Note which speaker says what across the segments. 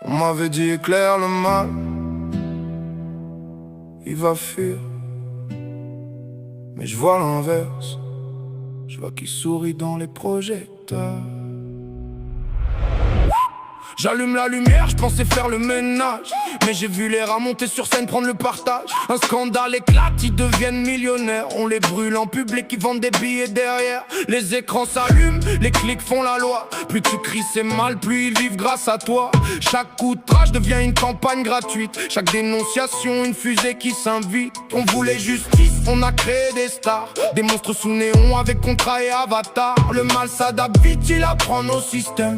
Speaker 1: On m'avait dit éclaire le mal, il va fuir. Mais je vois l'inverse, je vois qu'il sourit dans les projecteurs. J'allume la lumière, je pensais faire le ménage, mais j'ai vu les rats monter sur scène prendre le partage. Un scandale éclate, ils deviennent millionnaires. On les brûle en public, ils vendent des billets derrière. Les écrans s'allument, les clics font la loi. Plus tu cries c'est mal, plus ils vivent grâce à toi. Chaque outrage devient une campagne gratuite. Chaque dénonciation, une fusée qui s'invite. On voulait justice, on a créé des stars, des monstres sous néon avec contrat et avatar. Le mal s'adapte vite, il apprend nos systèmes.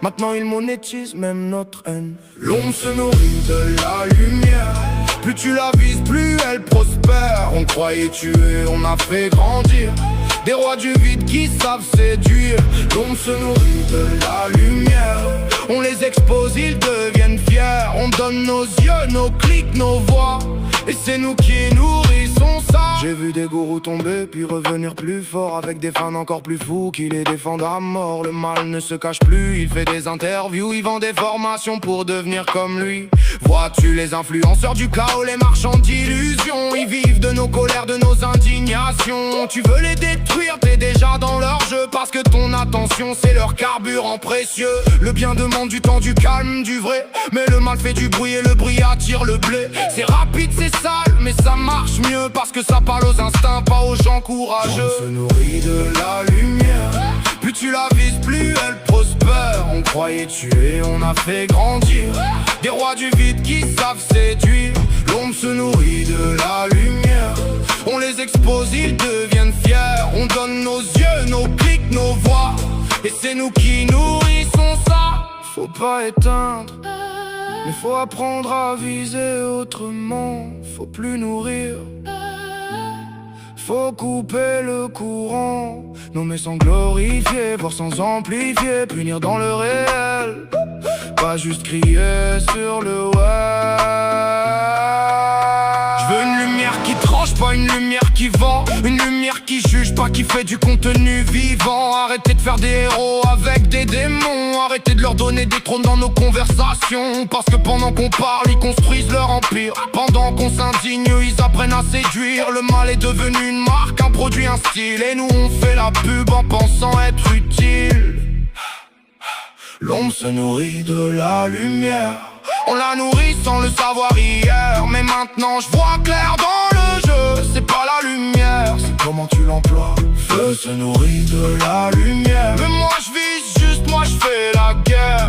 Speaker 1: Maintenant il monétise même notre haine. L'ombre se nourrit de la lumière, plus tu la vises, plus elle prospère. On croyait tuer, on a fait grandir des rois du vide qui savent séduire. L'ombre se nourrit de la lumière, on les expose, ils deviennent fiers. On donne nos yeux, nos clics, nos voix, et c'est nous qui nourrissons ça. J'ai vu des gourous tomber puis revenir plus fort, avec des fans encore plus fous qui les défendent à mort. Le mal ne se cache plus, il fait des interviews, il vend des formations pour devenir comme lui. Vois-tu les influenceurs du chaos, les marchands d'illusions? Ils vivent de nos colères, de nos indignations. Tu veux les détruire, t'es déjà dans leur jeu, parce que ton attention c'est leur carburant précieux. Le bien demande du temps, du calme, du vrai, mais le mal fait du bruit et le bruit attire le blé. C'est rapide, c'est sale, mais ça marche mieux, parce que ça parle aux instincts, pas aux gens courageux. On se nourrit de la lumière, plus tu la vises, plus elle prospère. On croyait tuer, on a fait grandir des rois du vide qui savent séduire. L'ombre se nourrit de la lumière, on les expose, ils deviennent fiers. On donne nos yeux, nos clics, nos voix, et c'est nous qui nourrissons ça. Faut pas éteindre, mais faut apprendre à viser autrement. Faut plus nourrir, faut couper le courant. Nommer sans glorifier, voir sans amplifier, punir dans le réel, pas juste crier sur le web. Je veux une lumière qui tranche, pas une lumière qui vend. Une lumière qui juge, pas qui fait du contenu vivant. Arrêtez de faire des héros avec des démons. Arrêtez de leur donner des trônes dans nos conversations, parce que pendant qu'on parle, ils construisent leur empire. Pendant qu'on s'indigne, ils apprennent à séduire. Le mal est devenu une marque, un produit, un style, et nous on fait la pub en pensant être utile. L'ombre se nourrit de la lumière, on la nourrit sans le savoir hier. Mais maintenant je vois clair dans le jeu, c'est pas la lumière, c'est comment tu l'emploies. Feu se nourrit de la lumière, mais moi je vise juste, moi je fais la guerre.